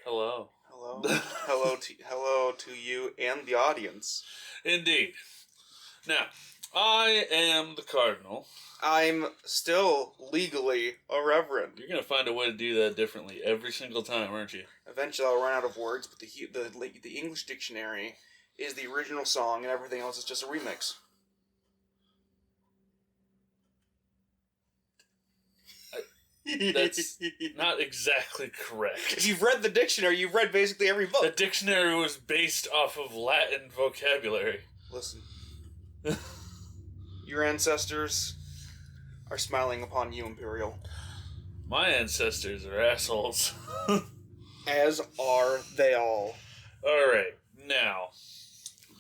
Hello. Hello. hello to you and the audience. Indeed. Now, I am the Cardinal. I'm still legally a reverend. You're going to find a way to do that differently every single time, aren't you? Eventually I'll run out of words, but the English dictionary is the original song and everything else is just a remix. That's not exactly correct. If you've read the dictionary, you've read basically every book. The dictionary was based off of Latin vocabulary. Listen. Your ancestors are smiling upon you, Imperial. My ancestors are assholes. As are they all. Alright, now.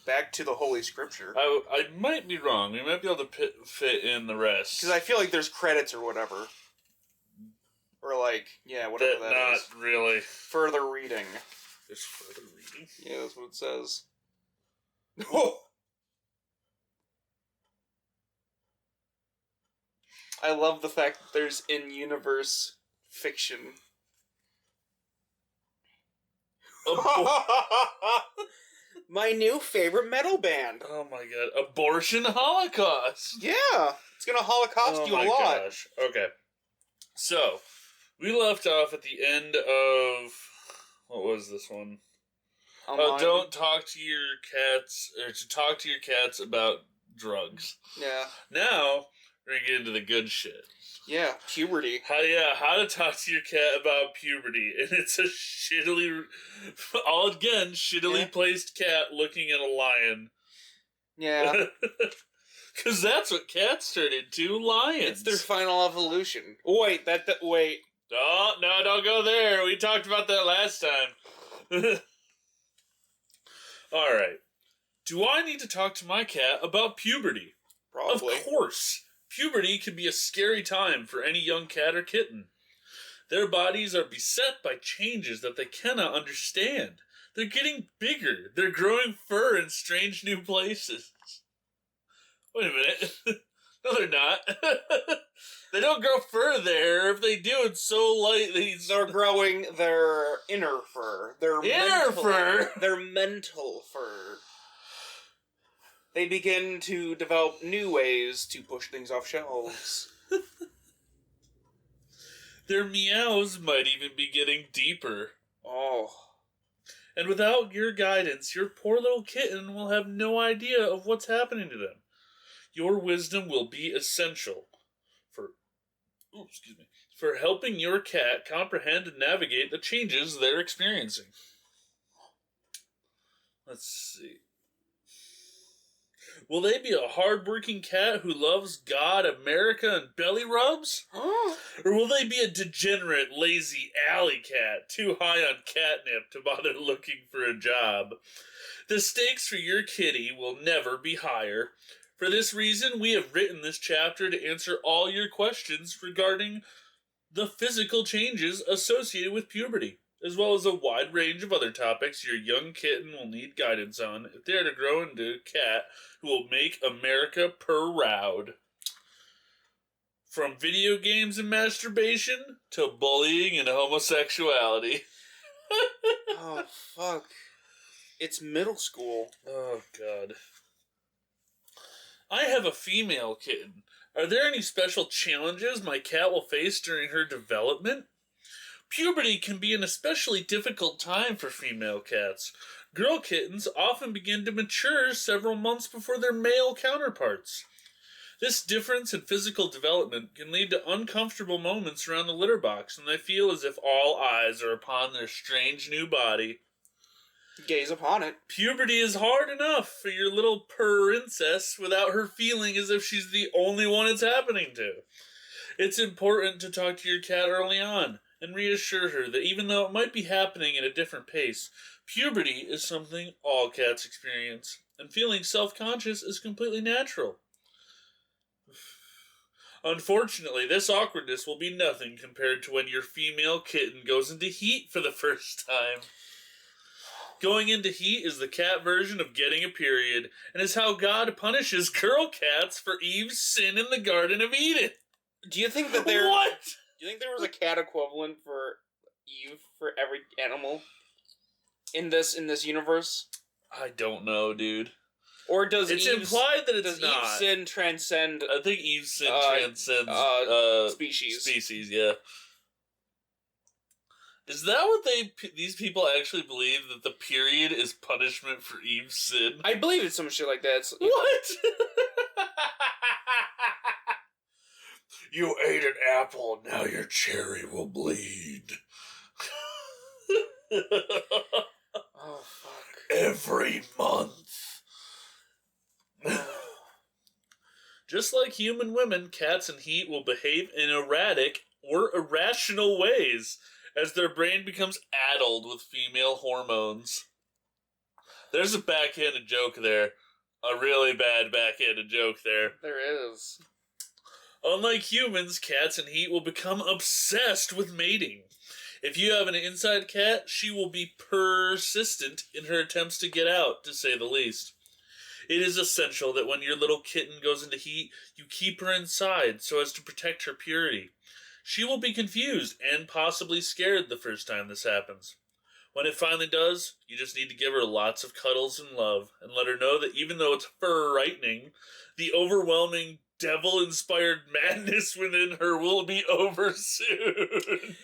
Back to the Holy Scripture. I might be wrong. We might be able to fit in the rest. Because I feel like there's credits or whatever. Or whatever that is. Not really. Further reading. There's further reading? Yeah, that's what it says. I love the fact that there's in-universe fiction. My new favorite metal band. Oh my god. Abortion Holocaust. Yeah. It's gonna holocaust you a lot. Oh my gosh. Okay. So, we left off at the end of... What was this one? Don't talk to your cats... Or to talk to your cats about drugs. Yeah. Now, we're gonna get into the good shit. Yeah, puberty. How to talk to your cat about puberty. And it's a shittily placed cat looking at a lion. Yeah. Because that's what cats turn into, lions. It's their final evolution. Wait. Oh, no, don't go there. We talked about that last time. Alright. Do I need to talk to my cat about puberty? Probably. Of course. Puberty can be a scary time for any young cat or kitten. Their bodies are beset by changes that they cannot understand. They're getting bigger. They're growing fur in strange new places. Wait a minute. No, they're not. They don't grow fur there. If they do, it's so light. They're growing their inner fur. Their mental fur. They begin to develop new ways to push things off shelves. Their meows might even be getting deeper. Oh. And without your guidance, your poor little kitten will have no idea of what's happening to them. Your wisdom will be essential for helping your cat comprehend and navigate the changes they're experiencing. Let's see. Will they be a hard-working cat who loves God, America, and belly rubs? Or will they be a degenerate, lazy alley cat, too high on catnip to bother looking for a job? The stakes for your kitty will never be higher. For this reason, we have written this chapter to answer all your questions regarding the physical changes associated with puberty, as well as a wide range of other topics your young kitten will need guidance on if they are to grow into a cat who will make America proud. From video games and masturbation to bullying and homosexuality. Oh, fuck. It's middle school. Oh, God. I have a female kitten. Are there any special challenges my cat will face during her development? Puberty can be an especially difficult time for female cats. Girl kittens often begin to mature several months before their male counterparts. This difference in physical development can lead to uncomfortable moments around the litter box when they feel as if all eyes are upon their strange new body. Gaze upon it. Puberty is hard enough for your little princess without her feeling as if she's the only one it's happening to. It's important to talk to your cat early on and reassure her that even though it might be happening at a different pace, puberty is something all cats experience, and feeling self-conscious is completely natural. Unfortunately, this awkwardness will be nothing compared to when your female kitten goes into heat for the first time. Going into heat is the cat version of getting a period, and is how God punishes girl cats for Eve's sin in the Garden of Eden. Do you think that Do you think there was a cat equivalent for Eve for every animal? in this universe? I don't know, dude. Or does it's Eve's, implied that it's does not. Eve's sin transcend? I think Eve's sin transcends species. Species, yeah. Is that what these people actually believe, that the period is punishment for Eve's sin? I believe it's some shit like that. What? You ate an apple, now your cherry will bleed. Oh, fuck. Every month. Just like human women, cats in heat will behave in erratic or irrational ways as their brain becomes addled with female hormones. There's a backhanded joke there. A really bad backhanded joke there. There is. Unlike humans, cats in heat will become obsessed with mating. If you have an inside cat, she will be persistent in her attempts to get out, to say the least. It is essential that when your little kitten goes into heat, you keep her inside so as to protect her purity. She will be confused and possibly scared the first time this happens. When it finally does, you just need to give her lots of cuddles and love, and let her know that even though it's frightening, the overwhelming devil-inspired madness within her will be over soon.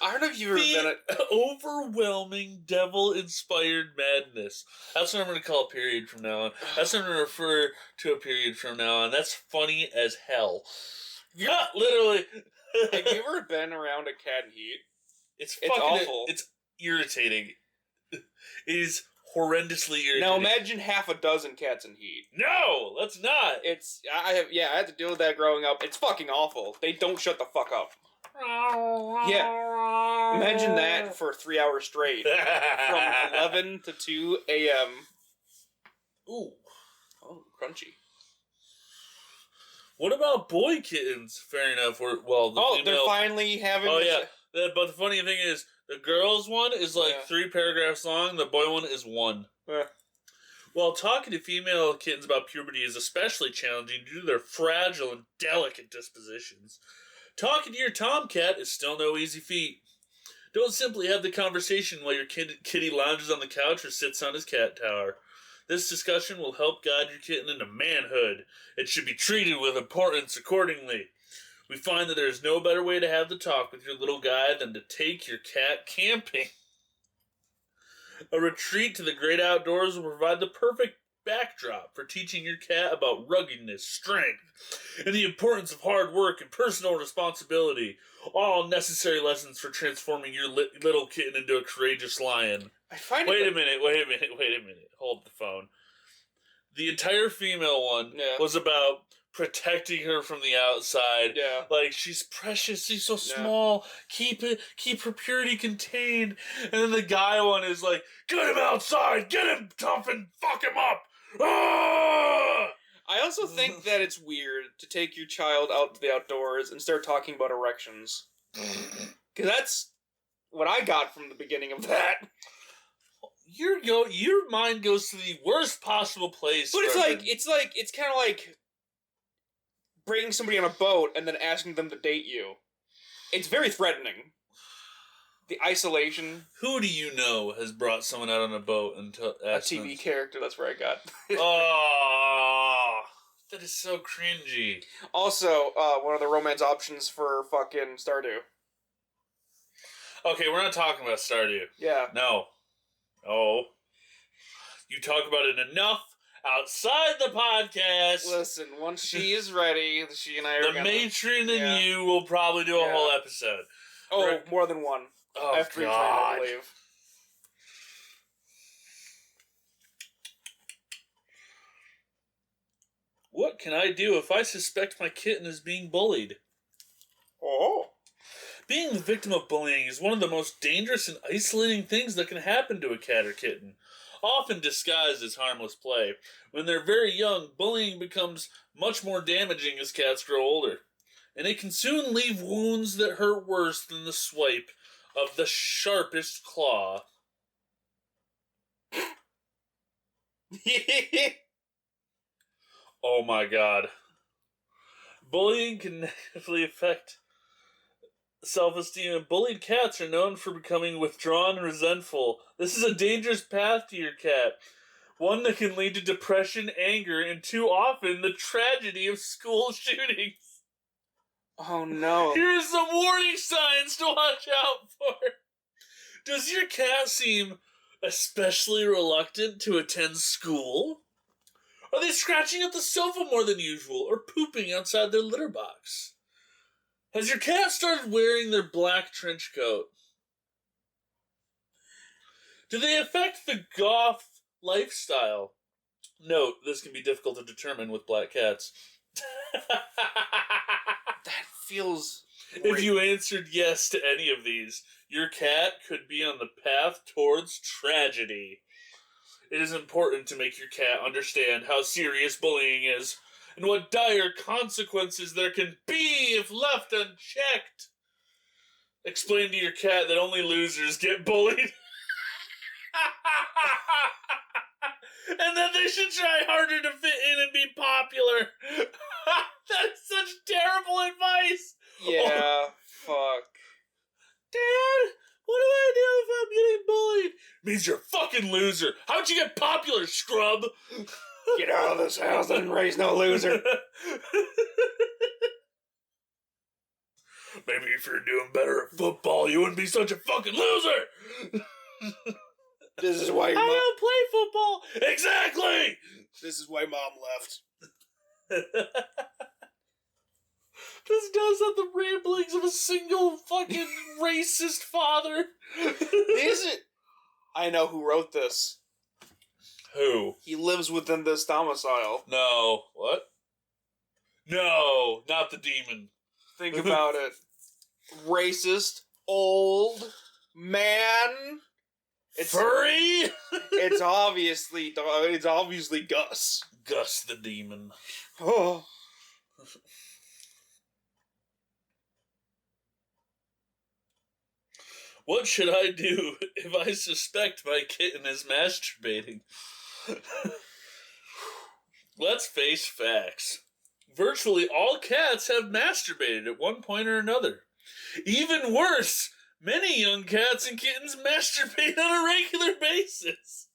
I don't know if you've ever been overwhelming devil-inspired madness. That's what I'm going to call a period from now on. That's what I'm going to refer to a period from now on. That's funny as hell. Yeah, literally. Have you ever been around a cat in heat? It's awful. It's irritating. It is horrendously irritating. Now imagine half a dozen cats in heat. No, let's not. I had to deal with that growing up. It's fucking awful. They don't shut the fuck up. Yeah. Imagine that for 3 hours straight. From 11 to 2 a.m. Ooh. Oh, crunchy. What about boy kittens? Fair enough. They're finally having... Oh, yeah. But the funny thing is, the girls one is like 3 paragraphs long, the boy one is 1. Yeah. Well, talking to female kittens about puberty is especially challenging due to their fragile and delicate dispositions. Talking to your tomcat is still no easy feat. Don't simply have the conversation while your kitty lounges on the couch or sits on his cat tower. This discussion will help guide your kitten into manhood. It should be treated with importance accordingly. We find that there is no better way to have the talk with your little guy than to take your cat camping. A retreat to the great outdoors will provide the perfect backdrop for teaching your cat about ruggedness, strength, and the importance of hard work and personal responsibility. All necessary lessons for transforming your little kitten into a courageous lion. Wait a minute. Hold the phone. The entire female one was about protecting her from the outside. Yeah. Like, she's precious, she's so small, keep her purity contained. And then the guy one is like, get him outside, get him tough and fuck him up. Ah! I also think that it's weird to take your child out to the outdoors and start talking about erections. Because that's what I got from the beginning of that. Your mind goes to the worst possible place. But it's kind of like bringing somebody on a boat and then asking them to date you. It's very threatening. The isolation. Who do you know has brought someone out on a boat and asked a TV character? That's where I got. Oh, that is so cringy. Also, one of the romance options for fucking Stardew. Okay, we're not talking about Stardew. Yeah. No. Oh. You talk about it enough outside the podcast. Listen, once she is ready, she and I are the matron and you will probably do a whole episode. Oh, more than one. Oh, I have 3 God. planned, I believe. What can I do if I suspect my kitten is being bullied? Oh. Being the victim of bullying is one of the most dangerous and isolating things that can happen to a cat or kitten. Often disguised as harmless play. When they're very young, bullying becomes much more damaging as cats grow older. And it can soon leave wounds that hurt worse than the swipe of the sharpest claw. Oh my God. Bullying can negatively affect self-esteem, and bullied cats are known for becoming withdrawn and resentful. This is a dangerous path to your cat. One that can lead to depression, anger, and too often the tragedy of school shootings. Oh no. Here are some warning signs to watch out for. Does your cat seem especially reluctant to attend school? Are they scratching at the sofa more than usual or pooping outside their litter box? Has your cat started wearing their black trench coat? Do they affect the goth lifestyle? Note, this can be difficult to determine with black cats. That feels... If you answered yes to any of these, your cat could be on the path towards tragedy. It is important to make your cat understand how serious bullying is and what dire consequences there can be if left unchecked. Explain to your cat that only losers get bullied. And that they should try harder to fit in and be popular. That is such terrible advice. Yeah, fuck. Dad, what do I do if I'm getting bullied? Means you're a fucking loser. How'd you get popular, scrub? Get out of this house and raise no loser. Maybe if you're doing better at football, you wouldn't be such a fucking loser. This is why your I mom... don't play football. Exactly. This is why mom left. This does have the ramblings of a single fucking racist father. Is it? I know who wrote this. Who? He lives within this domicile. No. What? No, not the demon. Think about it. Racist, old, man. It's furry. It's obviously Gus. Gus the demon. Oh. What should I do if I suspect my kitten is masturbating? Let's face facts. Virtually all cats have masturbated at one point or another. Even worse, many young cats and kittens masturbate on a regular basis.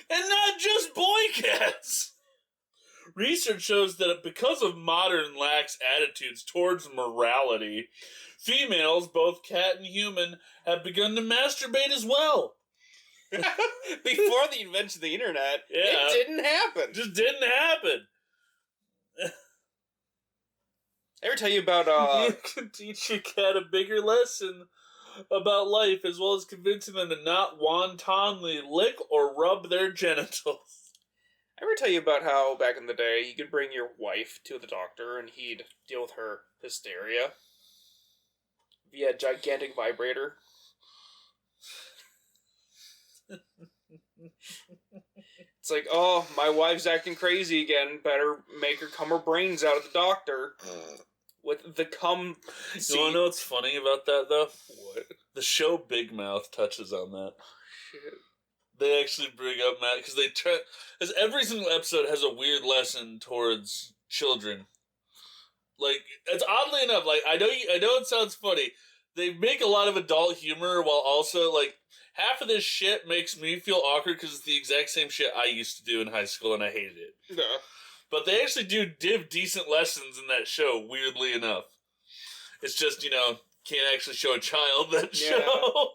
And not just boy cats. Research shows that because of modern lax attitudes towards morality, females, both cat and human, have begun to masturbate as well. Before the invention of the internet, Yeah. it didn't happen. It just didn't happen. Ever tell you about You can teach your cat a bigger lesson about life, as well as convincing them to not wantonly lick or rub their genitals. Ever tell you about how back in the day you could bring your wife to the doctor and he'd deal with her hysteria via a gigantic vibrator? It's like, oh, my wife's acting crazy again. Better make her cum her brains out at the doctor. With the cum seat. You wanna know what's funny about that, though? What? The show Big Mouth touches on that. Shit. They actually bring up Matt, because they try... Because every single episode has a weird lesson towards children. Like, it's oddly enough, like, I know it sounds funny. They make a lot of adult humor while also, like, half of this shit makes me feel awkward because it's the exact same shit I used to do in high school and I hated it. Yeah. But they actually do give decent lessons in that show, weirdly enough. It's just, can't actually show a child that show.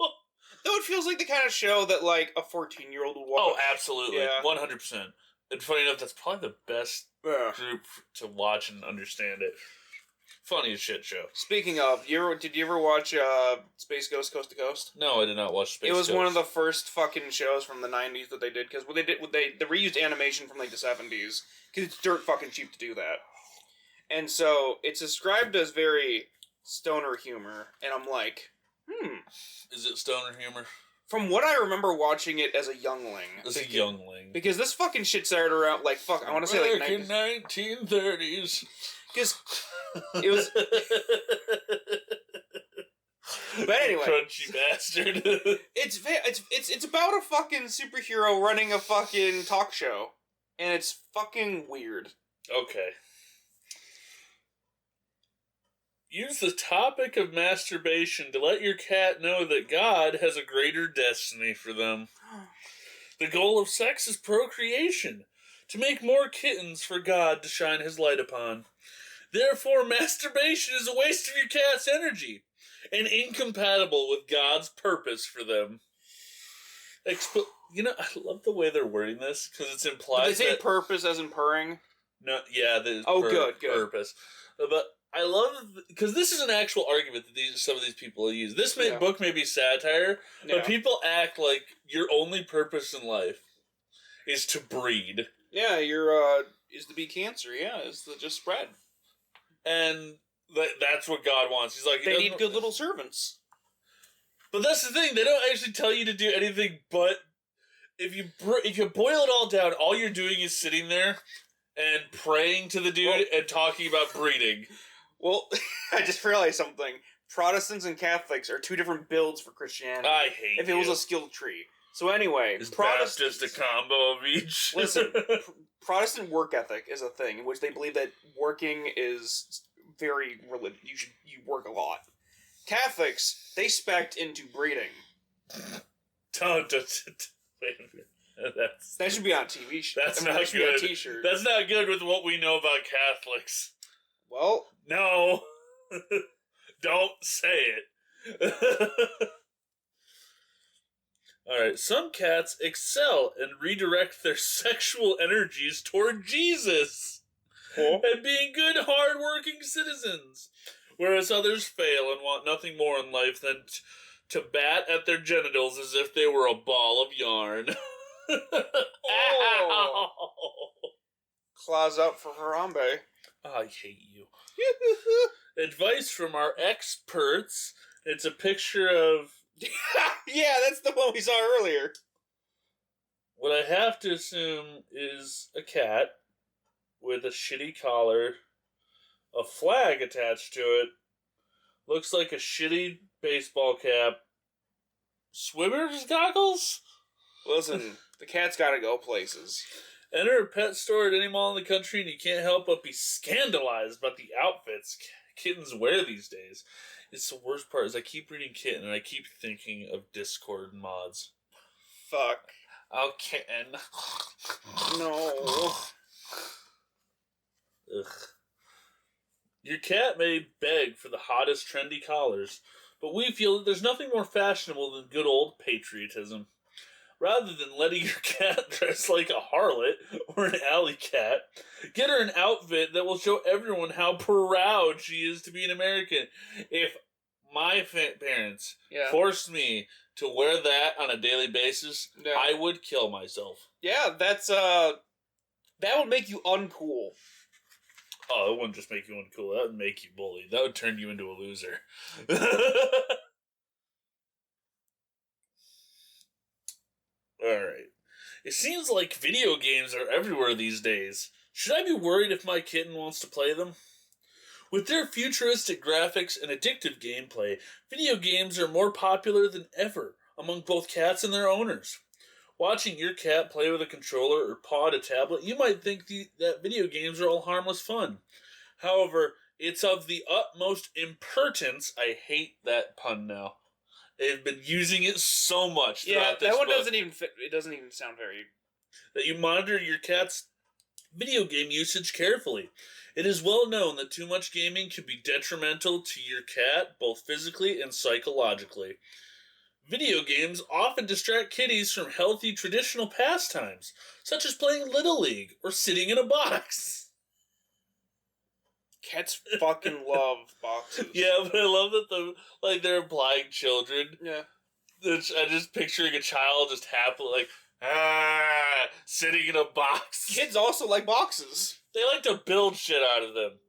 Though it feels like the kind of show that, like, a 14-year-old would watch. Oh, absolutely. Yeah. 100%. And funny enough, that's probably the best group to watch and understand it. Funny as shit show. Speaking of, did you ever watch Space Ghost Coast to Coast? No, I did not watch Space It was Ghost. one of the first fucking shows from the 90s that they did, because they reused animation from, like, the 70s, because it's dirt fucking cheap to do that. And so, it's described as very stoner humor, and I'm like, Is it stoner humor? From what I remember watching it as a youngling. As a youngling. Because this fucking shit started around, like, I want to say, like, back in 1930s. Because it was... But anyway, Crunchy bastard. it's about a fucking superhero running a fucking talk show, and it's fucking weird. Okay. Use the topic of masturbation to let your cat know that God has a greater destiny for them. The goal of sex is procreation, to make more kittens for God to shine his light upon. Therefore, masturbation is a waste of your cat's energy and incompatible with God's purpose for them. I love the way they're wording this because it's implied. Did they say purpose as in purring? No, yeah, the good. Purpose. But I love because this is an actual argument that some of these people use. This book may be satire, but people act like your only purpose in life is to breed. Yeah, is to be cancer. Yeah, is to just spread. And that's what God wants. He's like, they need good little servants. But that's the thing; they don't actually tell you to do anything. But if you boil it all down, all you're doing is sitting there and praying to the dude and talking about breeding. Well, I just realized something. Protestants and Catholics are two different builds for Christianity. I hate if it was a skill tree. So anyway, is Baptist a combo of each? Listen, Protestant work ethic is a thing in which they believe that working is very religious. You work a lot. Catholics, they spec into breeding. Don't wait a minute. That should be on a TV show. That's not good. Be on a t-shirt. That's not good with what we know about Catholics. Well, no. Don't say it. Alright, some cats excel and redirect their sexual energies toward Jesus and being good, hard-working citizens, whereas others fail and want nothing more in life than to bat at their genitals as if they were a ball of yarn. Oh. Claws up for Harambe. I hate you. Advice from our experts. It's a picture of... Yeah, that's the one we saw earlier. What I have to assume is a cat with a shitty collar, a flag attached to it, looks like a shitty baseball cap, swimmer's goggles? Listen, the cat's gotta go places. Enter a pet store at any mall in the country and you can't help but be scandalized about the outfits kittens wear these days. It's the worst part is I keep reading kitten and I keep thinking of Discord mods. Fuck. Oh, kitten. No. Ugh. Your cat may beg for the hottest trendy collars, but we feel that there's nothing more fashionable than good old patriotism. Rather than letting your cat dress like a harlot or an alley cat, get her an outfit that will show everyone how proud she is to be an American. If my parents forced me to wear that on a daily basis, I would kill myself. Yeah, that's that would make you uncool. Oh, it wouldn't just make you uncool. That would make you bully. That would turn you into a loser. Alright. It seems like video games are everywhere these days. Should I be worried if my kitten wants to play them? With their futuristic graphics and addictive gameplay, video games are more popular than ever among both cats and their owners. Watching your cat play with a controller or paw a tablet, you might think that video games are all harmless fun. However, it's of the utmost importance. I hate that pun now. They've been using it so much. Yeah, that one doesn't even fit. It doesn't even sound very... That you monitor your cat's video game usage carefully. It is well known that too much gaming can be detrimental to your cat, both physically and psychologically. Video games often distract kitties from healthy traditional pastimes, such as playing Little League or sitting in a box. Cats fucking love boxes. Yeah, but I love that they're implying children. Yeah. I'm just picturing a child just happily sitting in a box. Kids also like boxes. They like to build shit out of them,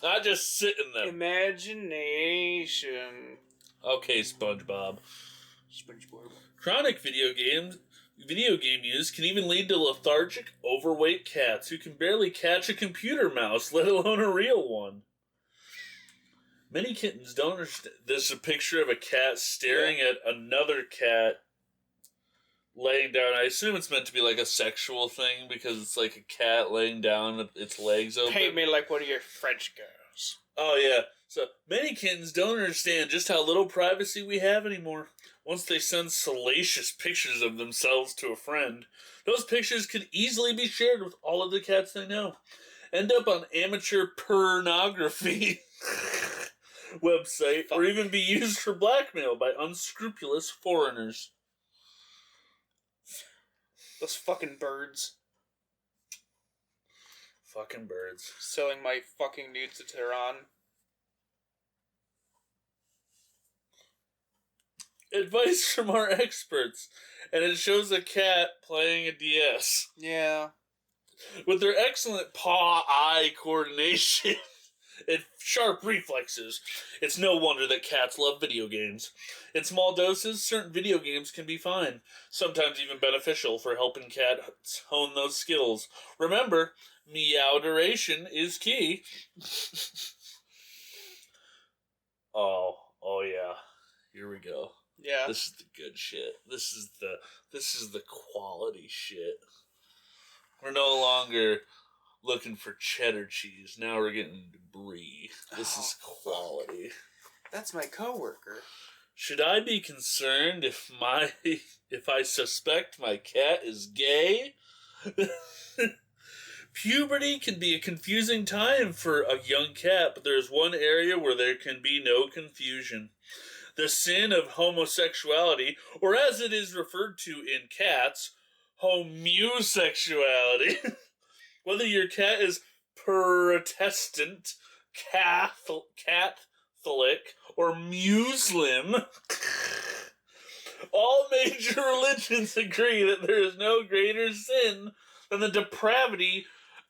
not just sit in them. Imagination. Okay, SpongeBob. Chronic video game use can even lead to lethargic, overweight cats who can barely catch a computer mouse, let alone a real one. Many kittens don't understand. There's a picture of a cat staring at another cat laying down. I assume it's meant to be like a sexual thing because it's like a cat laying down with its legs open. Paint me like one of your French girls. Oh, yeah. So, many kittens don't understand just how little privacy we have anymore. Once they send salacious pictures of themselves to a friend, those pictures could easily be shared with all of the cats they know. End up on amateur pornography website, or even be used for blackmail by unscrupulous foreigners. Those fucking birds. Fucking birds. Selling my fucking nudes to Tehran. Advice from our experts, and it shows a cat playing a DS. Yeah. With their excellent paw-eye coordination and sharp reflexes, it's no wonder that cats love video games. In small doses, certain video games can be fine, sometimes even beneficial for helping cats hone those skills. Remember, meow duration is key. Oh yeah. Here we go. Yeah. This is the good shit. This is the quality shit. We're no longer looking for cheddar cheese. Now we're getting brie. This is quality. That's my coworker. Should I be concerned if I suspect my cat is gay? Puberty can be a confusing time for a young cat, but there's one area where there can be no confusion. The sin of homosexuality, or as it is referred to in cats, homosexuality. Whether your cat is Protestant, Catholic, or Muslim, all major religions agree that there is no greater sin than the depravity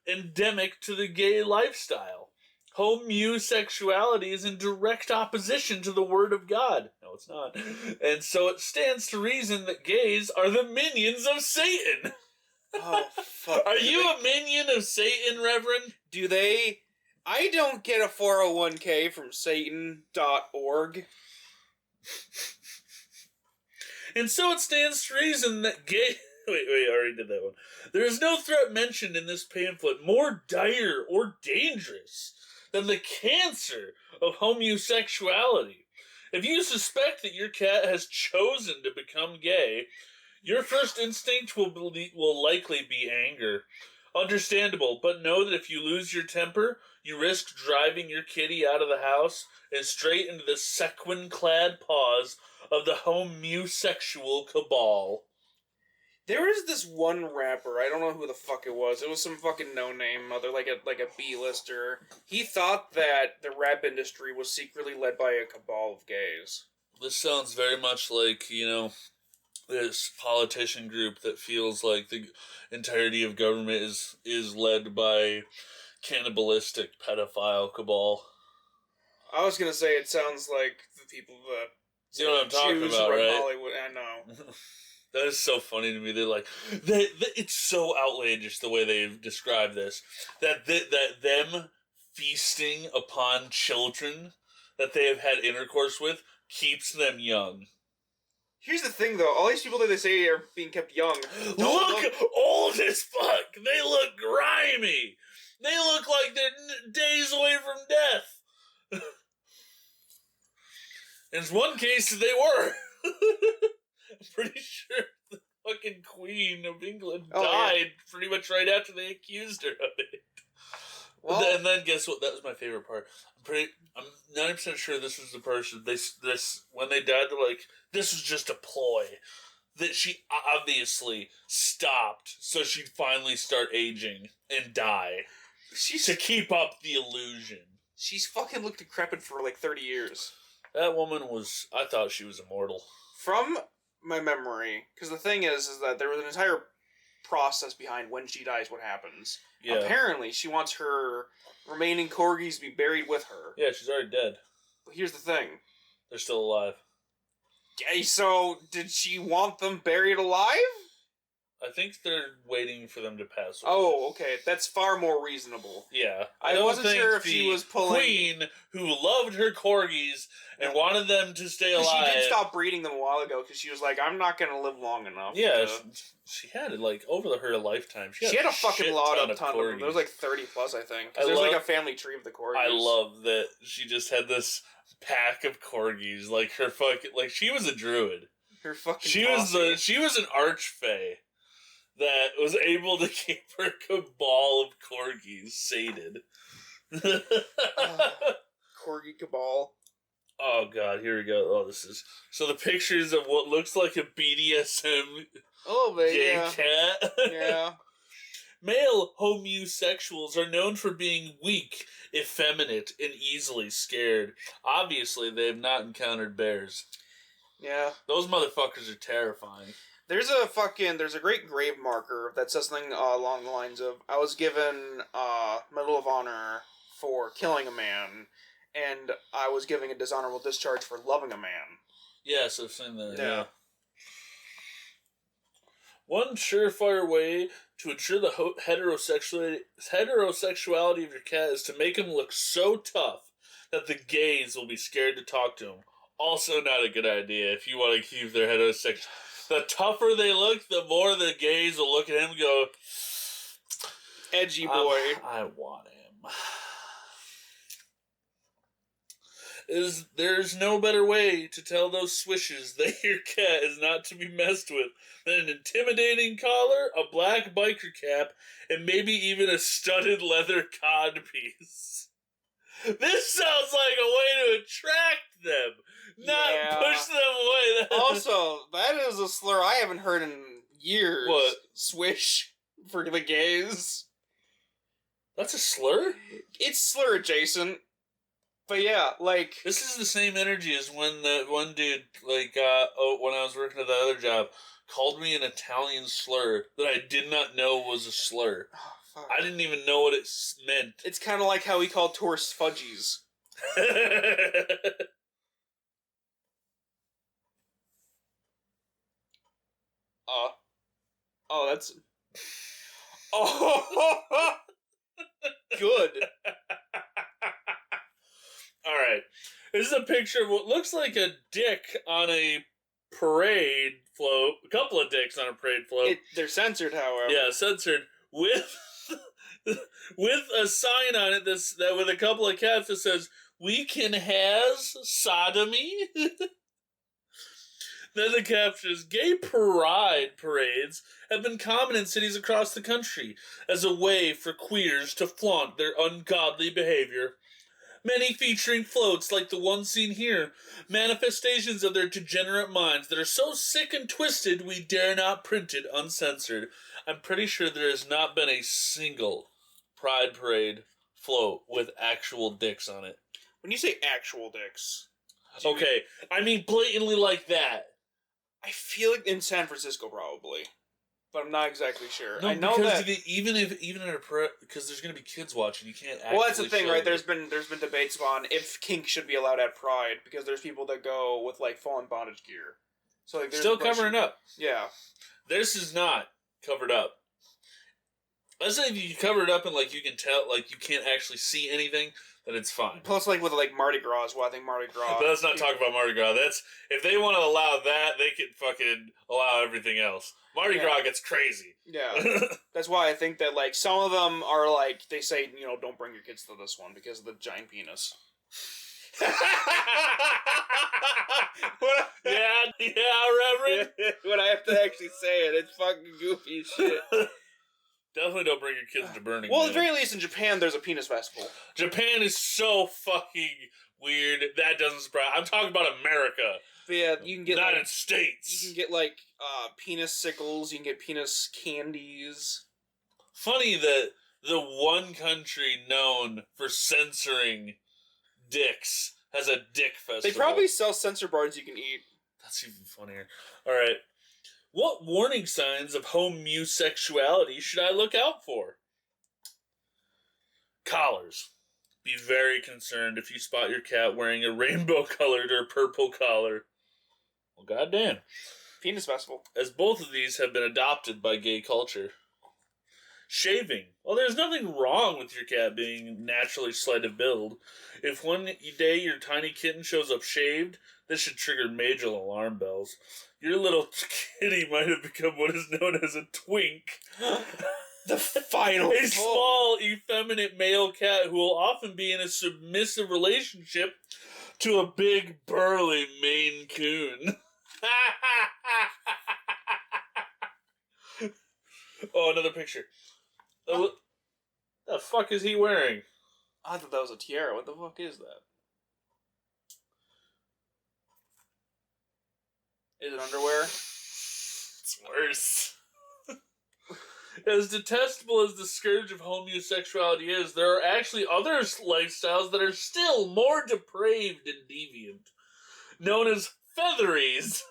endemic to the gay lifestyle. Homosexuality is in direct opposition to the Word of God. No, it's not. And so it stands to reason that gays are the minions of Satan. Oh, fuck. Are you a minion of Satan, Reverend? Do they... I don't get a 401k from Satan.org. And so it stands to reason that gay... Wait, I already did that one. There is no threat mentioned in this pamphlet more dire or dangerous than the cancer of homosexuality. If you suspect that your cat has chosen to become gay, your first instinct will likely be anger. Understandable, but know that if you lose your temper, you risk driving your kitty out of the house and straight into the sequin-clad paws of the homosexual cabal. There is this one rapper, I don't know who the fuck it was. It was some fucking no-name mother, like a B-lister. He thought that the rap industry was secretly led by a cabal of gays. This sounds very much like, this politician group that feels like the entirety of government is led by cannibalistic pedophile cabal. I was gonna say it sounds like the people that... You know what I'm talking about, run right? Hollywood. I know. That is so funny to me. They're like, it's so outlandish the way they've described this. That them feasting upon children that they have had intercourse with keeps them young. Here's the thing, though. All these people that they say are being kept young... Look old as fuck! They look grimy! They look like they're days away from death! In one case, they were. I'm pretty sure the fucking Queen of England died pretty much right after they accused her of it. Well, and then guess what? That was my favorite part. I'm 90% sure this was the person. When they died, they're like, this was just a ploy. That she obviously stopped so she'd finally start aging and die. To keep up the illusion. She's fucking looked decrepit for like 30 years. That woman I thought she was immortal. From my memory, because the thing is that there was an entire process behind when she dies, what happens. Yeah. Apparently, she wants her remaining corgis to be buried with her. Yeah, she's already dead. But here's the thing. They're still alive. Okay, so did she want them buried alive? I think they're waiting for them to pass away. Oh, okay. That's far more reasonable. Yeah. I wasn't think sure if the she was pulling... queen who loved her corgis and wanted them to stay alive. She did stop breeding them a while ago because she was like, I'm not going to live long enough. Yeah, she had it, like, over her lifetime. She had a fucking ton of corgis. them. There was like 30 plus, I think. There's like a family tree of the corgis. I love that she just had this pack of corgis. Like, her fucking... Like, she was a druid. Her fucking She was an archfey that was able to keep her cabal of corgis sated. Corgi cabal. Oh god, here we go. Oh, this is... So the pictures of what looks like a BDSM gay cat. Yeah. Male homosexuals are known for being weak, effeminate, and easily scared. Obviously, they have not encountered bears. Yeah. Those motherfuckers are terrifying. There's a great grave marker that says something along the lines of, I was given Medal of Honor for killing a man, and I was giving a dishonorable discharge for loving a man. Yes, I've seen that. Yeah. One surefire way to ensure the heterosexuality of your cat is to make him look so tough that the gays will be scared to talk to him. Also not a good idea if you want to keep their heterosexual. The tougher they look, the more the gays will look at him and go, edgy boy. I want him. There's no better way to tell those swishes that your cat is not to be messed with than an intimidating collar, a black biker cap, and maybe even a studded leather codpiece. This sounds like a way to attract them, not push them away. Also, that is a slur I haven't heard in years. What? Swish for the gays. That's a slur? It's slur adjacent. But yeah, like... This is the same energy as when the one dude, like, when I was working at the other job, called me an Italian slur that I did not know was a slur. Oh, fuck. I didn't even know what it meant. It's kind of like how we call tourists fudgies. Oh, that's... Oh! Good. Alright. This is a picture of what looks like a dick on a parade float. A couple of dicks on a parade float. They're censored, however. Yeah, censored. With a sign on it that with a couple of cats that says, "We can has sodomy." Then the caption is, "Gay pride parades have been common in cities across the country as a way for queers to flaunt their ungodly behavior. Many featuring floats like the one seen here, manifestations of their degenerate minds that are so sick and twisted we dare not print it uncensored." I'm pretty sure there has not been a single pride parade float with actual dicks on it. When you say actual dicks... Okay, I mean blatantly like that. I feel like in San Francisco, probably. But I'm not exactly sure. No, I know because that... even in a parade, because there's going to be kids watching, you can't Well, that's the thing, right? it. There's been debates on if kink should be allowed at Pride, because there's people that go with, like, full-on bondage gear. So, like, Still covering up. Yeah. This is not covered up. Let's say if you cover it up and, like, you can tell, like, you can't actually see anything, then it's fine. Plus, like, with, like, Mardi Gras as well. I think Mardi Gras... But let's not talk about Mardi Gras. If they want to allow that, they can fucking allow everything else. Mardi Gras gets crazy. Yeah. That's why I think that, like, some of them are, like, they say, you know, don't bring your kids to this one because of the giant penis. Reverend. When I have to actually say it, it's fucking goofy as shit. Definitely don't bring your kids to Burning Well, Man. at the very least, in Japan, there's a penis festival. Japan is so fucking weird. That doesn't surprise. I'm talking about America. But yeah, you can get United States. You can get like penis sickles. You can get penis candies. Funny that the one country known for censoring dicks has a dick festival. They probably sell censor bars you can eat. That's even funnier. All right. What warning signs of homosexuality should I look out for? Collars. Be very concerned if you spot your cat wearing a rainbow-colored or purple collar. Well, goddamn. Penis festival. as both of these have been adopted by gay culture. Shaving. Well, there's nothing wrong with your cat being naturally slight of build. If one day your tiny kitten shows up shaved, this should trigger major alarm bells. Your little kitty might have become what is known as a twink. The final A small, effeminate male cat who will often be in a submissive relationship to a big, burly Maine Coon. Oh, another picture. What the fuck is he wearing? I thought that was a tiara. What the fuck is that? Is it underwear? It's worse. As detestable as the scourge of homosexuality is, there are actually other lifestyles that are still more depraved and deviant, known as featheries.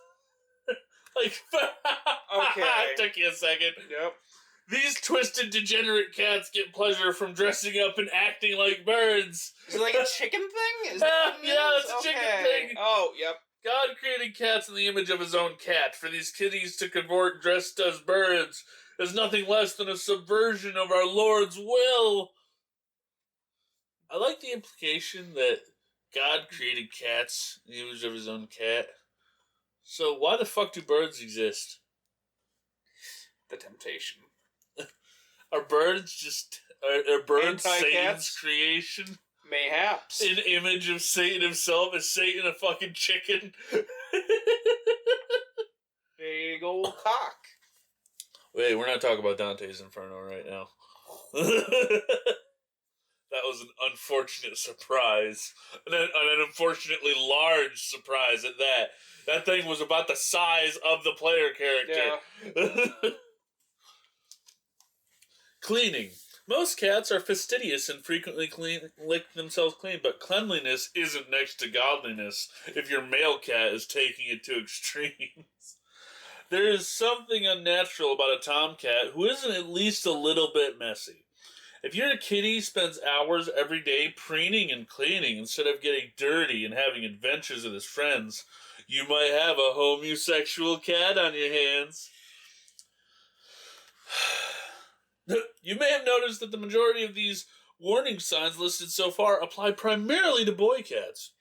Like, Okay. It took you a second. Yep. These twisted, degenerate cats get pleasure from dressing up and acting like birds. Is it like a chicken thing? Is that what it Yeah, is? it's a chicken Okay. thing. Oh, yep. God created cats in the image of his own cat. For these kitties to convert dressed as birds is nothing less than a subversion of our Lord's will. I like the implication that God created cats in the image of his own cat. So why the fuck do birds exist? The temptation. Are birds just... Are birds Anti-cats? Satan's creation? Mayhaps. An image of Satan himself? Is Satan a fucking chicken? Big old cock. Wait, we're not talking about Dante's Inferno right now. That was an unfortunate surprise. An unfortunately large surprise at that. That thing was about the size of the player character. Yeah. Cleaning. Most cats are fastidious and frequently lick themselves clean, but cleanliness isn't next to godliness if your male cat is taking it to extremes. There is something unnatural about a tomcat who isn't at least a little bit messy. If your kitty spends hours every day preening and cleaning instead of getting dirty and having adventures with his friends, you might have a homosexual cat on your hands. You may have noticed that the majority of these warning signs listed so far apply primarily to boy cats.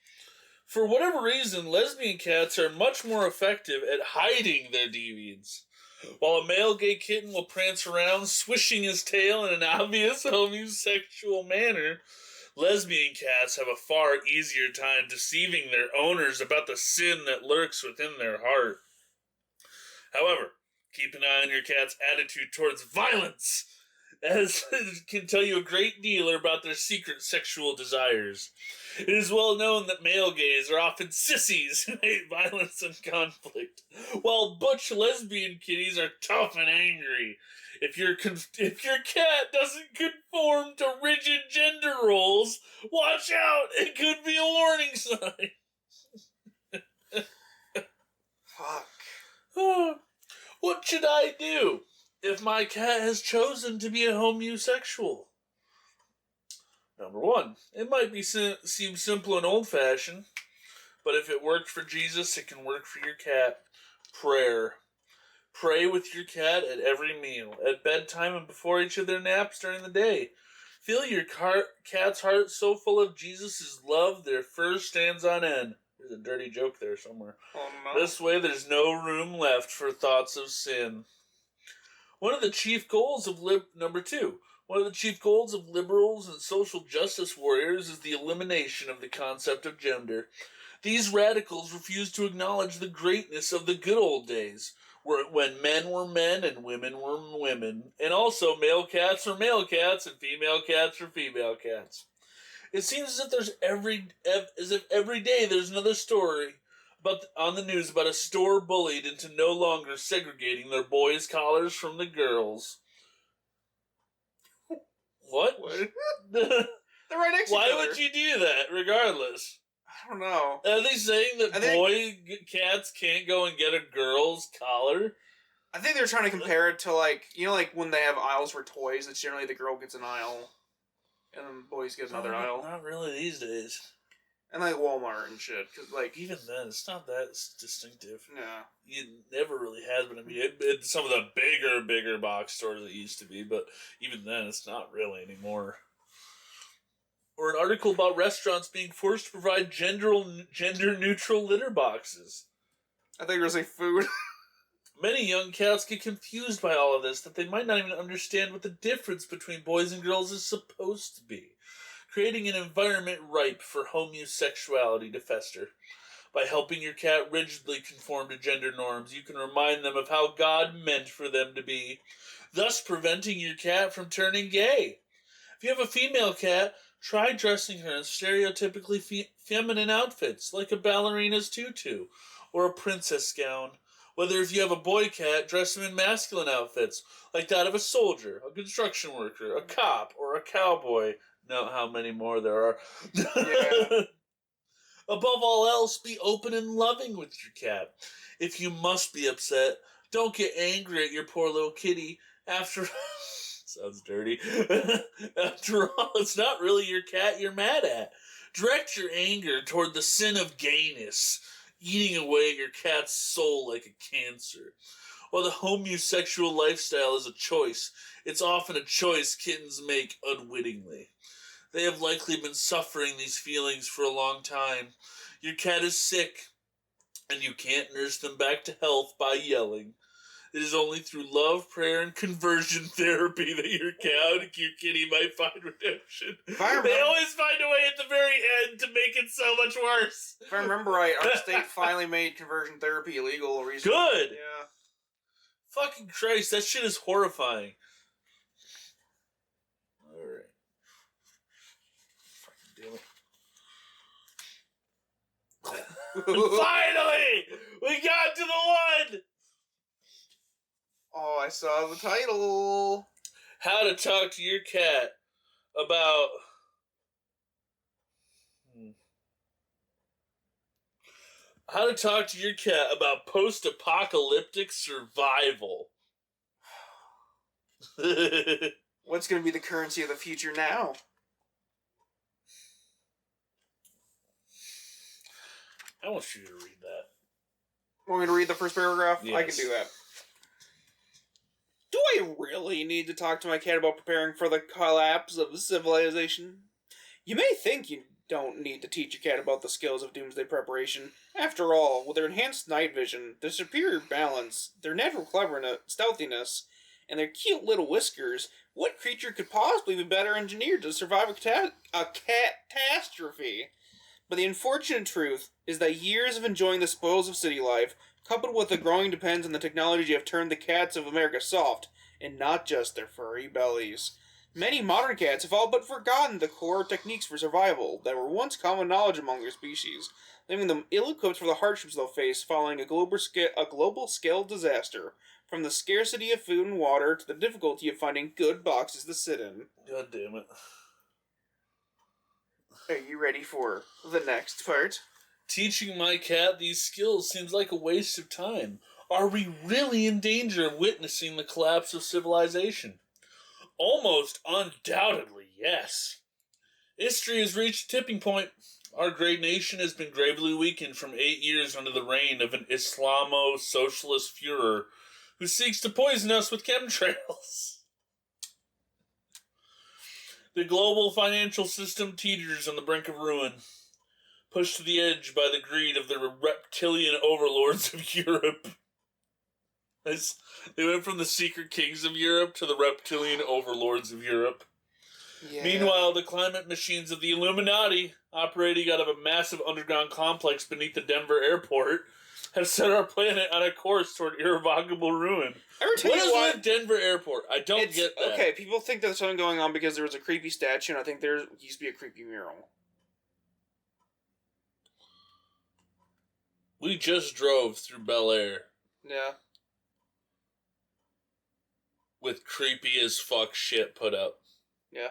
For whatever reason, lesbian cats are much more effective at hiding their deviance. While a male gay kitten will prance around, swishing his tail in an obvious homosexual manner, lesbian cats have a far easier time deceiving their owners about the sin that lurks within their heart. However, keep an eye on your cat's attitude towards violence, as it can tell you a great deal about their secret sexual desires. It is well known that male gays are often sissies who hate violence and conflict, while butch lesbian kitties are tough and angry. If your cat doesn't conform to rigid gender roles, watch out! It could be a warning sign. Fuck. What should I do if my cat has chosen to be a homosexual? Number one, it might seem simple and old-fashioned, but if it worked for Jesus, it can work for your cat. Prayer. Pray with your cat at every meal, at bedtime, and before each of their naps during the day. Fill your cat's heart so full of Jesus' love, their fur stands on end. There's a dirty joke there somewhere. Oh, no. This way, there's no room left for thoughts of sin. One of the chief goals of Number two. One of the chief goals of liberals and social justice warriors is the elimination of the concept of gender. These radicals refuse to acknowledge the greatness of the good old days, when men were men and women were women, and also male cats are male cats and female cats are female cats. It seems as if every day there's another story on the news about a store bullied into no longer segregating their boys' collars from the girls. What? They're right next to each Why other. would you do that, regardless? I don't know. Are they saying that I think- boy cats can't go and get a girl's collar? I think they're trying to compare it to, like, you know, like when they have aisles for toys, it's generally the girl gets an aisle, and then boys get another aisle. Not really these days. And like Walmart and shit, cause like Even then, it's not that distinctive. yeah, It never really has been. I mean, some of the bigger box stores it used to be, but even then, it's not really anymore. Or an article about restaurants being forced to provide gender-neutral litter boxes. I think you're gonna say food. Many young cats get confused by all of this, that they might not even understand what the difference between boys and girls is supposed to be, creating an environment ripe for homosexuality to fester. By helping your cat rigidly conform to gender norms, you can remind them of how God meant for them to be, thus preventing your cat from turning gay. If you have a female cat, try dressing her in stereotypically feminine outfits, like a ballerina's tutu or a princess gown. Whether if you have a boy cat, dress him in masculine outfits, like that of a soldier, a construction worker, a cop, or a cowboy. Note how many more there are. Yeah. Above all else, be open and loving with your cat. If you must be upset, don't get angry at your poor little kitty. After sounds dirty. After all, it's not really your cat you're mad at. Direct your anger toward the sin of gayness, eating away at your cat's soul like a cancer. While the homosexual lifestyle is a choice, it's often a choice kittens make unwittingly. They have likely been suffering these feelings for a long time. Your cat is sick, and you can't nurse them back to health by yelling. It is only through love, prayer, and conversion therapy that your cat and your kitty might find redemption. They always find a way at the very end to make it so much worse. If I remember right, our state finally made conversion therapy illegal recently. Good! Yeah. Fucking Christ, that shit is horrifying. Alright. Fucking damn it. Finally! We got to the one! Oh, I saw the title. How to talk to your cat about... How to talk to your cat about post-apocalyptic survival. What's going to be the currency of the future now? I want you to read that. Want me to read the first paragraph? Yes. I can do that. Do I really need to talk to my cat about preparing for the collapse of civilization? You may think you don't need to teach your cat about the skills of doomsday preparation. After all, with their enhanced night vision, their superior balance, their natural cleverness, stealthiness, and their cute little whiskers, what creature could possibly be better engineered to survive a catastrophe? But the unfortunate truth is that years of enjoying the spoils of city life, coupled with the growing dependence on the technology, have turned the cats of America soft, and not just their furry bellies. Many modern cats have all but forgotten the core techniques for survival that were once common knowledge among their species, leaving them ill-equipped for the hardships they'll face following a global-scale disaster, from the scarcity of food and water to the difficulty of finding good boxes to sit in. God damn it. Are you ready for the next part? Teaching my cat these skills seems like a waste of time. Are we really in danger of witnessing the collapse of civilization? Almost undoubtedly, yes. History has reached a tipping point. Our great nation has been gravely weakened from 8 years under the reign of an Islamo-socialist Führer who seeks to poison us with chemtrails. The global financial system teeters on the brink of ruin, pushed to the edge by the greed of the reptilian overlords of Europe. They went from the secret kings of Europe to the reptilian overlords of Europe. Yeah. Meanwhile, the climate machines of the Illuminati, operating out of a massive underground complex beneath the Denver airport, have set our planet on a course toward irrevocable ruin. What is with Denver airport? I don't get that. Okay, people think there's something going on because there was a creepy statue, and I think there used to be a creepy mural. We just drove through Bel Air. Yeah. With creepy as fuck shit put up. Yeah.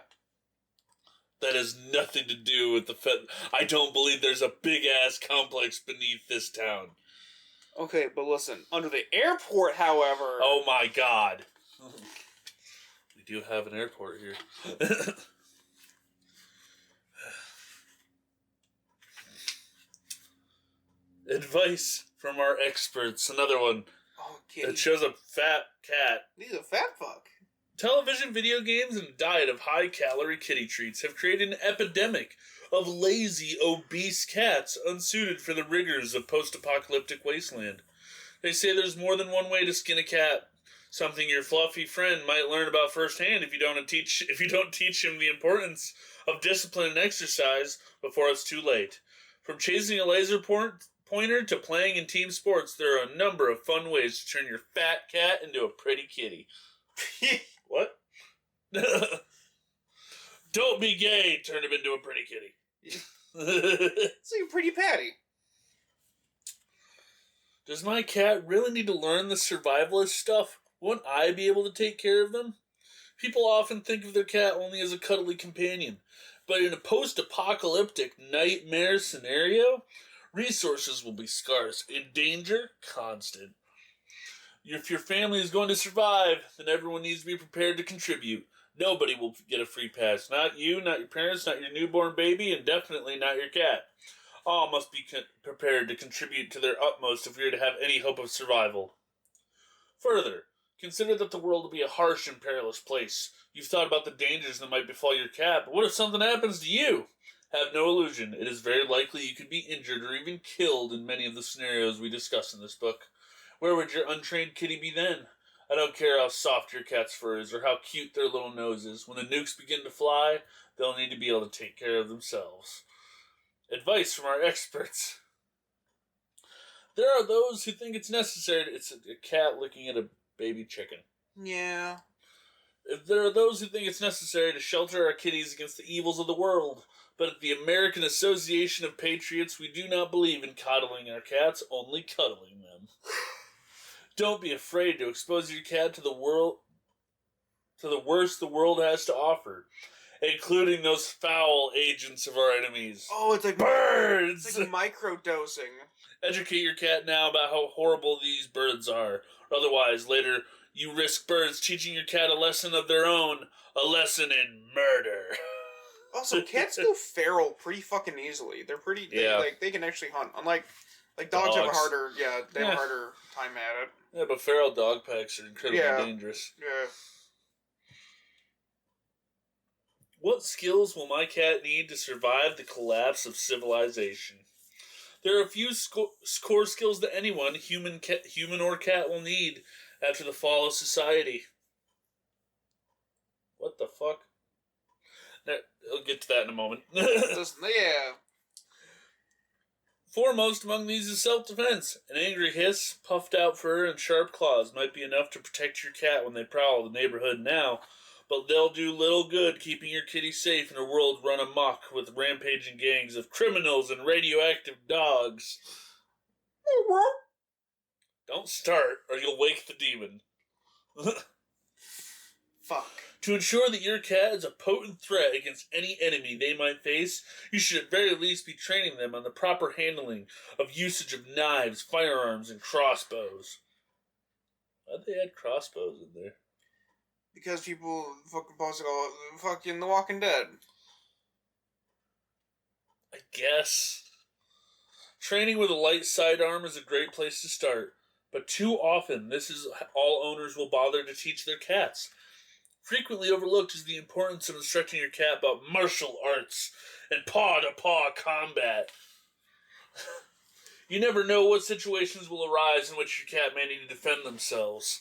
That has nothing to do with the fact. I don't believe there's a big ass complex beneath this town. Okay, but listen. Under the airport, however. Oh my god. We do have an airport here. Advice from our experts. Another one. Oh, kitty. It shows a fat cat. He's a fat fuck. Television, video games, and a diet of high-calorie kitty treats have created an epidemic of lazy, obese cats unsuited for the rigors of post-apocalyptic wasteland. They say there's more than one way to skin a cat, something your fluffy friend might learn about firsthand if you don't teach him the importance of discipline and exercise before it's too late. From chasing a laser pointer to playing in team sports, there are a number of fun ways to turn your fat cat into a pretty kitty. What? Don't be gay, turn him into a pretty kitty. It's like a pretty patty. Does my cat really need to learn the survivalist stuff? Wouldn't I be able to take care of them? People often think of their cat only as a cuddly companion, but in a post-apocalyptic nightmare scenario, resources will be scarce and danger constant. If your family is going to survive, then everyone needs to be prepared to contribute. Nobody will get a free pass. Not you, not your parents, not your newborn baby, and definitely not your cat. All must be prepared to contribute to their utmost if we are to have any hope of survival. Further, consider that the world will be a harsh and perilous place. You've thought about the dangers that might befall your cat, but what if something happens to you? Have no illusion. It is very likely you could be injured or even killed in many of the scenarios we discuss in this book. Where would your untrained kitty be then? I don't care how soft your cat's fur is or how cute their little nose is. When the nukes begin to fly, they'll need to be able to take care of themselves. Advice from our experts. There are those who think it's necessary. It's a cat looking at a baby chicken. Yeah. There are those who think it's necessary to shelter our kitties against the evils of the world. But at the American Association of Patriots, we do not believe in coddling our cats, only cuddling them. Don't be afraid to expose your cat to the worst the world has to offer, including those foul agents of our enemies. Oh, it's like birds! It's like microdosing. Educate your cat now about how horrible these birds are. Otherwise, later, you risk birds teaching your cat a lesson of their own, a lesson in murder. Also, cats go feral pretty fucking easily. They're pretty, they can actually hunt. Unlike, dogs have a harder, have a harder time at it. Yeah, but feral dog packs are incredibly dangerous. Yeah. What skills will my cat need to survive the collapse of civilization? There are a few core skills that anyone, human or cat, will need after the fall of society. What the fuck? I'll get to that in a moment. Foremost among these is self-defense. An angry hiss, puffed out fur, and sharp claws might be enough to protect your cat when they prowl the neighborhood now, but they'll do little good keeping your kitty safe in a world run amok with rampaging gangs of criminals and radioactive dogs. Don't start, or you'll wake the demon. Fuck. To ensure that your cat is a potent threat against any enemy they might face, you should at very least be training them on the proper handling of usage of knives, firearms, and crossbows. Why'd they add crossbows in there? Because people fucking fucking The Walking Dead. I guess. Training with a light sidearm is a great place to start, but too often this is all owners will bother to teach their cats. Frequently overlooked is the importance of instructing your cat about martial arts and paw-to-paw combat. You never know what situations will arise in which your cat may need to defend themselves.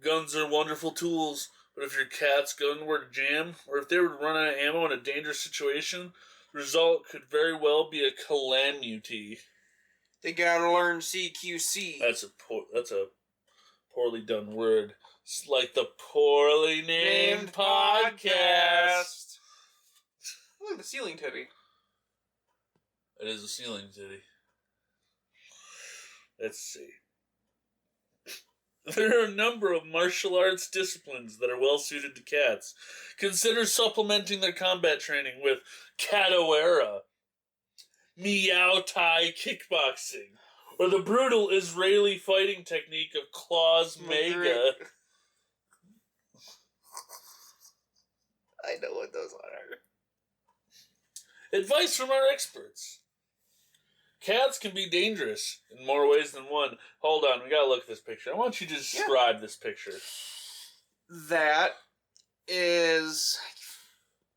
Guns are wonderful tools, but if your cat's gun were to jam, or if they were to run out of ammo in a dangerous situation, the result could very well be a calamity. They gotta learn CQC. That's a poorly done word. It's like the poorly named podcast. Look at the ceiling titty. It is a ceiling titty. Let's see. There are a number of martial arts disciplines that are well suited to cats. Consider supplementing their combat training with capoeira, Muay Thai kickboxing, or the brutal Israeli fighting technique of Klaus Mega. I know what those are. Advice from our experts. Cats can be dangerous in more ways than one. Hold on, we gotta look at this picture. I want you to describe this picture. That is...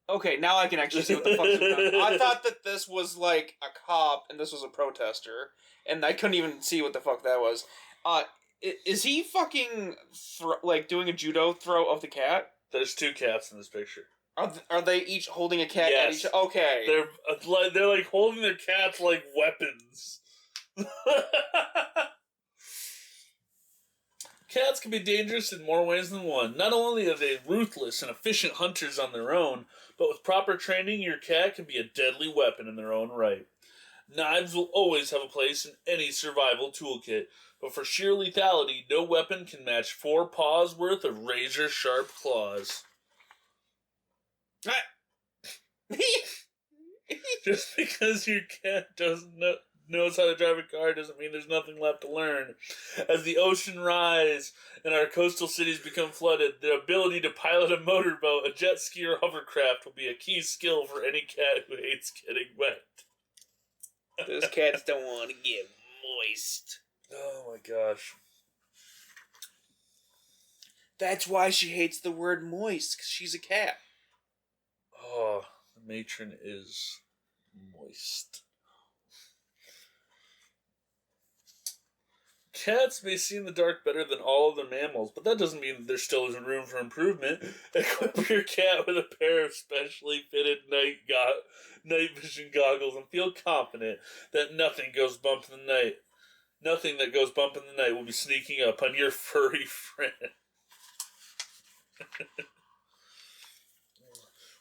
Okay, now I can actually see what the fuck's going on. I thought that this was like a cop and this was a protester, and I couldn't even see what the fuck that was. Is he fucking doing a judo throw of the cat? There's 2 cats in this picture. Are they each holding a cat at each? Okay, they're like holding their cats like weapons. Cats can be dangerous in more ways than one. Not only are they ruthless and efficient hunters on their own, but with proper training, your cat can be a deadly weapon in their own right. Knives will always have a place in any survival toolkit, but for sheer lethality, no weapon can match 4 paws worth of razor-sharp claws. Just because your cat knows how to drive a car doesn't mean there's nothing left to learn. As the ocean rise and our coastal cities become flooded, the ability to pilot a motorboat, a jet ski, or hovercraft will be a key skill for any cat who hates getting wet. Those cats don't want to get moist. Oh my gosh. That's why she hates the word moist, because she's a cat. Oh, the matron is moist. Cats may see in the dark better than all other mammals, but that doesn't mean that there still isn't room for improvement. Equip your cat with a pair of specially fitted night vision goggles and feel confident that nothing that goes bump in the night will be sneaking up on your furry friend.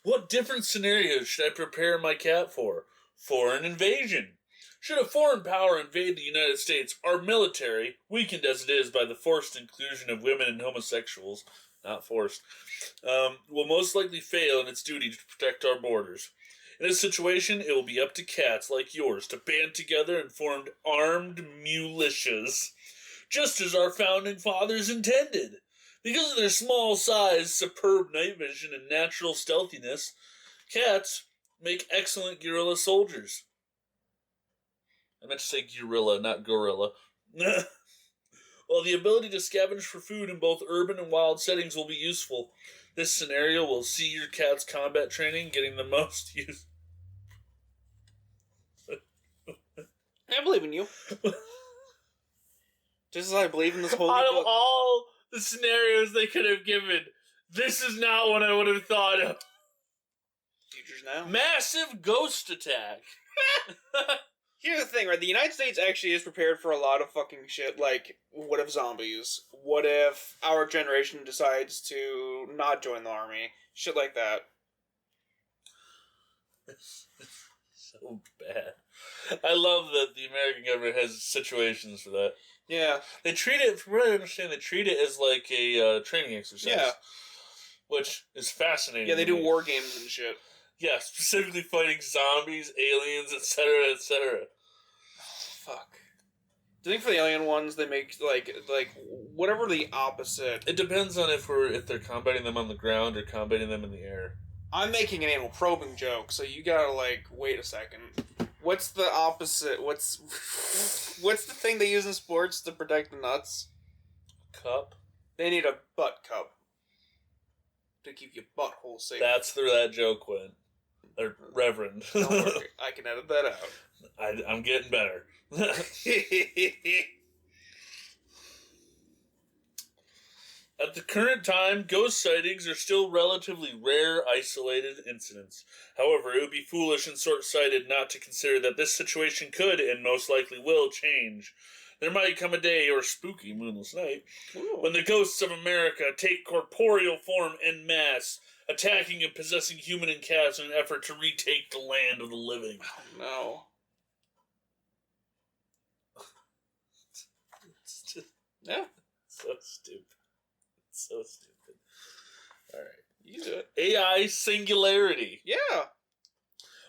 What different scenarios should I prepare my cat for? Foreign invasion. Should a foreign power invade the United States, our military, weakened as it is by the forced inclusion of women and homosexuals, not forced, will most likely fail in its duty to protect our borders. In this situation, it will be up to cats like yours to band together and form armed militias, just as our founding fathers intended. Because of their small size, superb night vision, and natural stealthiness, cats make excellent guerrilla soldiers. I meant to say guerrilla, not gorilla. While the ability to scavenge for food in both urban and wild settings will be useful, this scenario will see your cat's combat training getting the most use. I believe in you. Just as I believe in this whole Out of book. all the scenarios they could have given, this is not what I would have thought of. Futures now. Massive ghost attack. Here's the thing, right? The United States actually is prepared for a lot of fucking shit, like, what if zombies? What if our generation decides to not join the army? Shit like that. So bad. I love that the American government has situations for that. Yeah. They treat it, from what I understand, they treat it as like a training exercise. Yeah. Which is fascinating. Yeah, they do war games and shit. Yeah, specifically fighting zombies, aliens, etc., etc. Fuck. Do you think for the alien ones they make like whatever the opposite? It depends on if they're combating them on the ground or combating them in the air. I'm making an anal probing joke, so you gotta wait a second. What's the opposite? What's the thing they use in sports to protect the nuts? Cup. They need a butt cup to keep your butthole safe. That's where that joke went. Or Reverend. Don't worry, I can edit that out. I'm getting better. At the current time, ghost sightings are still relatively rare, isolated incidents. However, it would be foolish and short-sighted not to consider that this situation could, and most likely will, change. There might come a day, or spooky moonless night, when the ghosts of America take corporeal form en masse, attacking and possessing human and cats in an effort to retake the land of the living. Oh, no. Yeah. So stupid. So stupid. Alright. You do it. AI singularity. Yeah.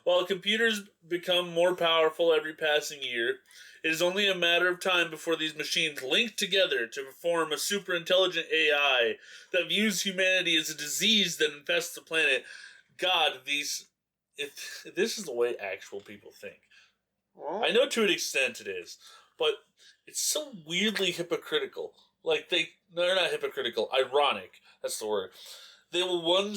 While computers become more powerful every passing year, it is only a matter of time before these machines link together to form a super-intelligent AI that views humanity as a disease that infests the planet. God, this is the way actual people think. Well, I know to an extent it is, but it's so weirdly hypocritical. Like they're not hypocritical, ironic. That's the word. They will one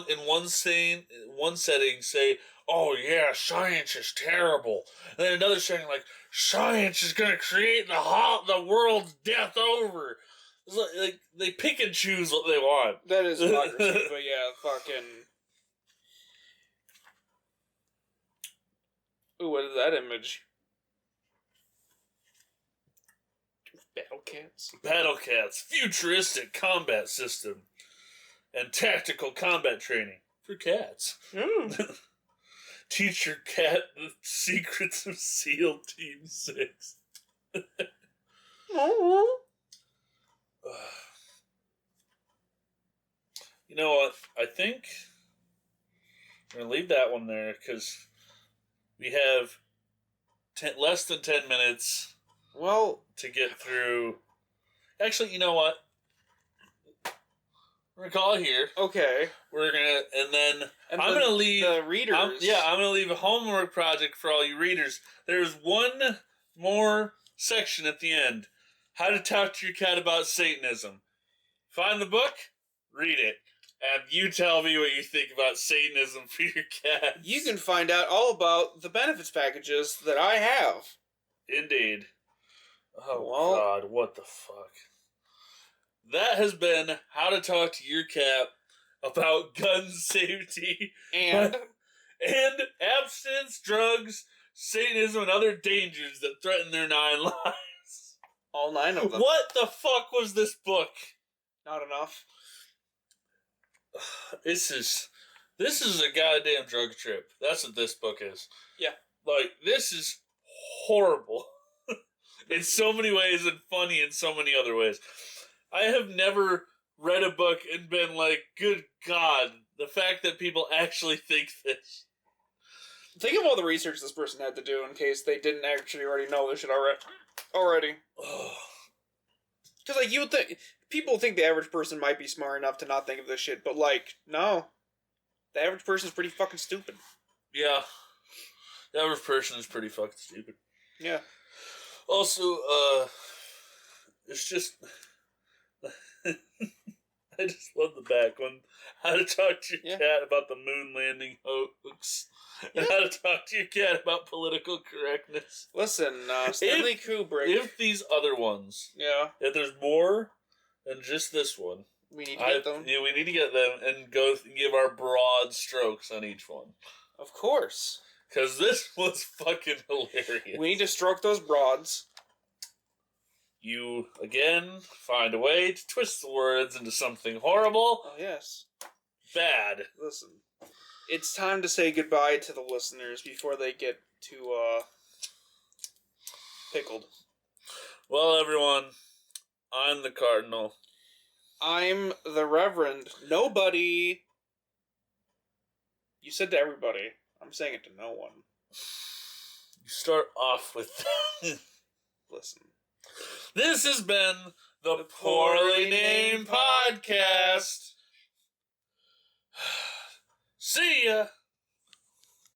in one setting say, "Oh yeah, science is terrible," and then another setting like, "Science is gonna create the world's death over." It's like they pick and choose what they want. that is hypocrisy, but yeah, fucking. Ooh, what is that image? Battle cats. Battle Cats, futuristic combat system, and tactical combat training for cats. Teach your cat the secrets of SEAL Team 6. You know what? I think I'm going to leave that one there because we have less than 10 minutes Well, to get through. Actually, you know what? We're going to call it here. okay. We're going to, and then And I'm going to leave. the readers. I'm going to leave a homework project for all you readers. There's one more section at the end. How to talk to your cat about Satanism. Find the book, read it, and you tell me what you think about Satanism for your cat. You can find out all about the benefits packages that I have. Indeed. Oh, Well- God, what the fuck? That has been How to Talk to Your Cat about gun safety And and abstinence, drugs, Satanism, and other dangers that threaten their 9 lives. all 9 of them. What the fuck was this book? Not enough. This is a goddamn drug trip. That's what this book is. Yeah. Like, this is horrible in so many ways and funny in so many other ways. I have never read a book and been like, good God, the fact that people actually think this. Think of all the research this person had to do in case they didn't actually already know this shit already. Because, like, you would think... People think the average person might be smart enough to not think of this shit, but, like, no. The average person's pretty fucking stupid. Yeah. The average person is pretty fucking stupid. Yeah. Also, it's just... I just love the back one. How to talk to your cat about the moon landing hoax. And how to talk to your cat about political correctness. Listen, Stanley Kubrick... If these other ones... Yeah. If there's more than just this one... We need to get them. Yeah, we need to get them and give our broad strokes on each one. Of course. Because this was fucking hilarious. We need to stroke those broads. You, again, find a way to twist the words into something horrible. Oh, yes. Bad. Listen. It's time to say goodbye to the listeners before they get too, pickled. Well, everyone, I'm the Cardinal. I'm the Reverend. Nobody. You said to everybody. I'm saying it to no one. You start off with... Listen. This has been the Poorly Named Podcast. See ya!